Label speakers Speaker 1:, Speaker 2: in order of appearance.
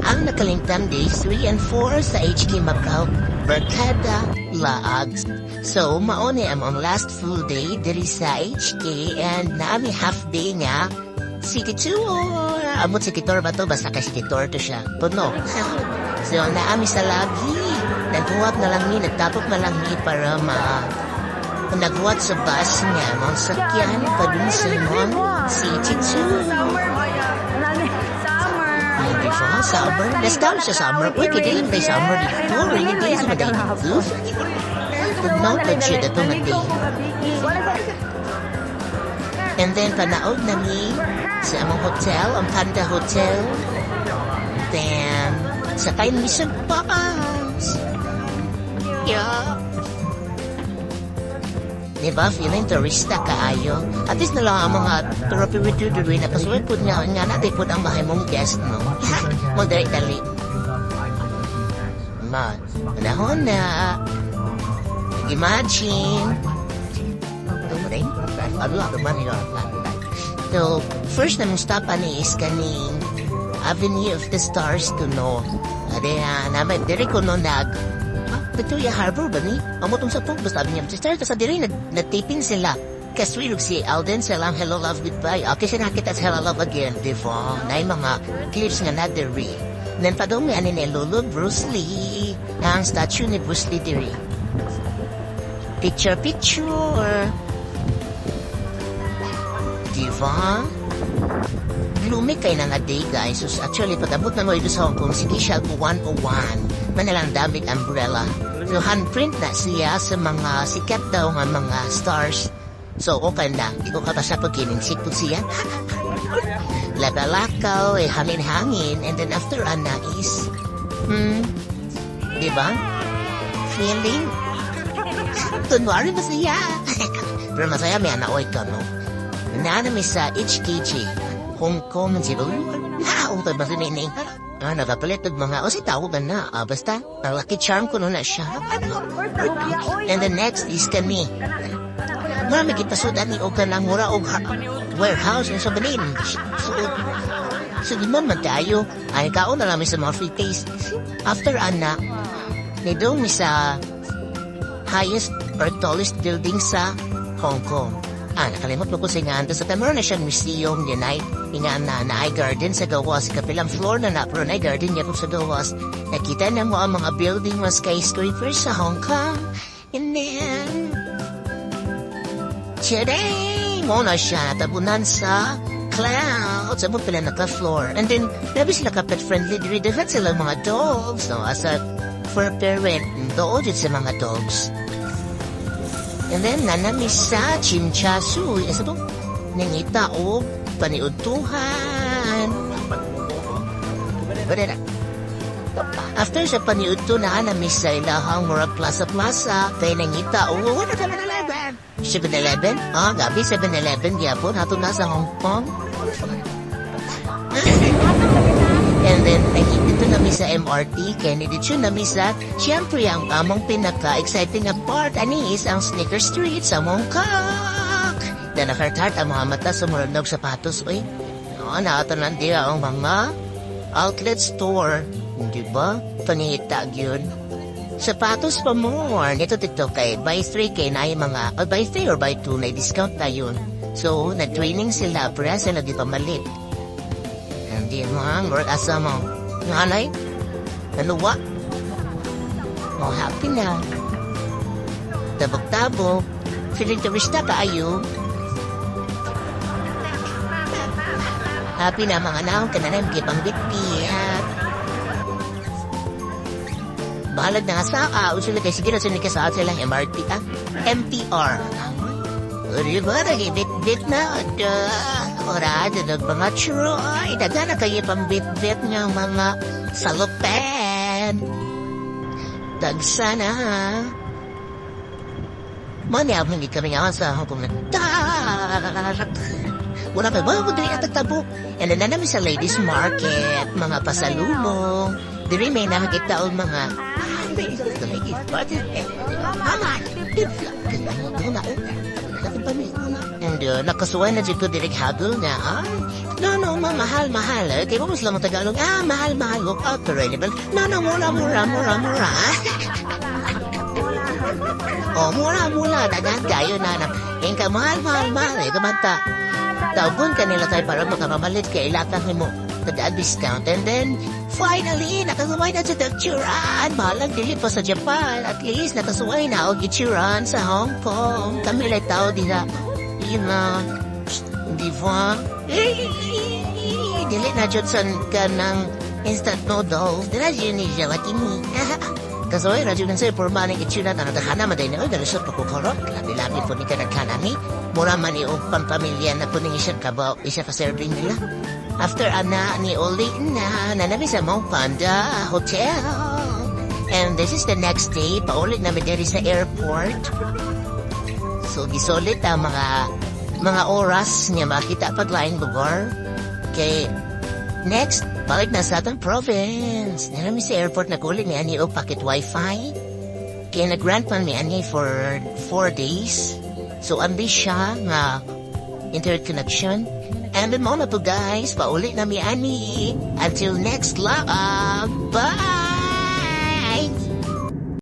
Speaker 1: Ang nakalintang days 3 and 4 sa HK Macau, Barkada Laags. So, mauni ang last full day diri sa HK and naami half day nga City Tour. Amot City Tour ba to? Basta ka City Tour to siya. Puno. So, naami sa lagi. Naghuwat na lang ni, nagtapok na lang ni para naghuwat sa bus niya. Mga sakyan pa dun sa City Tour. Summer. Let's go sa summer. Uy, kaya lang tayo summer dito. Rainy days naman tayo dito. Pag-noted siya na itong day. And then, panaod namin sa among hotel, ang Panda Hotel. Then, sa kayo mission bus. Yeah. Diba, feeling turista kaayo. At least na lang ang mga trophy-return na pasuwid po nga natin po ang bahay mong guest mo. Mo dali. Panahon na. Imagine. So, first na mong stopan is kaning Avenue of the Stars to no. Adaya naman, diri ko no Victoria Harbor ba ni? Amotong sa pong basta niya. Start sa diri nagtipin sila. Kaswirog si Alden silang Hello Love Goodbye. Okay siya nakita sa Hello Love Again. Diba? Na yung mga clips nga na diri. Then pa daw may ani ni Lolo Bruce Lee. Ang statue ni Bruce Lee diri. Picture. Diba? Gloomy kay na nga day guys. So actually pag-abot na mo ito sa Hong Kong, sige siya 101. Manalang damit umbrella. So handprint na siya sa mga sikat daw nga mga stars. So okay na. Di ko kapasa pag-kininsik po siya. Lagalakaw, hangin-hangin. And then after is, diba? Feeling? Tunwari ba siya? Pero masaya may anaoy ka, no? Naanami sa HKG. Hong Kong, Cebu. Utay ba sinining? Nakapalit mga, si tawag na, basta, lucky charm ko na siya. And the next is kami. Marami kitasudan ni Oka ng mura o warehouse yung sabanin. So, di man tayo, ay kaon na namin sa mga free taste. After anak, nidong sa highest or tallest building sa Hong Kong. Nakalimot mo ko sa nga. Sa meron na siyang museum din ay na ay garden sa gawas. Kapilang floor na pero na garden niya po sa gawas. Nakita na mo ang mga building mga skyscrapers sa Hong Kong. And then, today, mo na siya natabunan sa clouds. Sa pala naka-floor. And then, nabi sila kapit-friendly. Diredevet sila mga dogs. No? As a for a parent, doon sa mga dogs. And then, nanami sa Chimchasu. Isa to, nangita o paniutuhan. After sa paniuto na nanami sa ilahang mura plaza-plaza, kaya nangita o, ano 7-Eleven? 7-Eleven? Gabi 7-Eleven, yapon, hato na sa Hong Kong. And then, nagigito namin sa MRT, kaya nandito namin sa, siyempre, ang among pinaka-exciting na part, is ang Sneaker Street sa Mongkok. Na nakartart ang mga mata sa murandog sapatos, uy. Nakatanan din ang mga outlet store. Hindi ba? Panihitag yun. Sapatos pa more. Nito kay buy 3 kay na yung mga, buy 3 or buy 2, na discount na yun. So, nag-training sila, pero sila di pa malit. Hindi mo ang work asa mo. Nanay? Nanuwa? Oh, happy na. Tabog-tabog. Feeling turista kaayo. Happy na mga naong kananay magkipang bitbiat. Bahalag na nga sa usula kay sige na sinika sa silang MRT MTR. Diba, nag-bit-bit na. Ora, dadag mga churo. Ay, daga na kayo pang bit-bit ng mga salupen. Dagsana, ha? Mani ako hindi kami nga sa Hong Kong na. Wala pa ba? Diri at tagtabo. And then namin sa ladies market, mga pasalubong. Diri may nakakita o mga ladies market. Mama! aking pamilya. And nakasuway na dito direct hagol na, no, mahal. Kaya mo lang ang Tagalog, mahal, look out, pero no, mura. Mura, dagan kayo na. Yung mahal, kamanta. Taubon ka nila tayo para makamamalit kay ilatang mo discount. And then, finally, nakasuway na sa tagtsuran. Mahalang dili pa sa Japan. At least, nakasuway na o gitsuran sa Hong Kong. Kami lang tao dila. Di ba? Dili na Johnson ka ng instant noodles. Dila yun ni Jalakini. Kasuway, radyo ng sa'yo, porma ng itsuran. Ano, takana, maday na, dalusot pa kukurot. Labi-labi po ni kanagkanami. Mura man ni o pampamilya na po ni isang kabaw. Isa pa serving nila. After ana ni Oli na nami sa Mount Panda Hotel. And this is the next day. Paulit namin diri sa airport. So, gisulit ang mga oras niya makita pag-line lugar. Okay. Next, balik na sa atong province. Nami sa airport na kulit ni Ani o packet wifi. Kaya nag-grant man ni Ani for 4 days. So, andi siya nga internet connection. And then muna po guys, paulit na mi Ani. Until next vlog. Bye!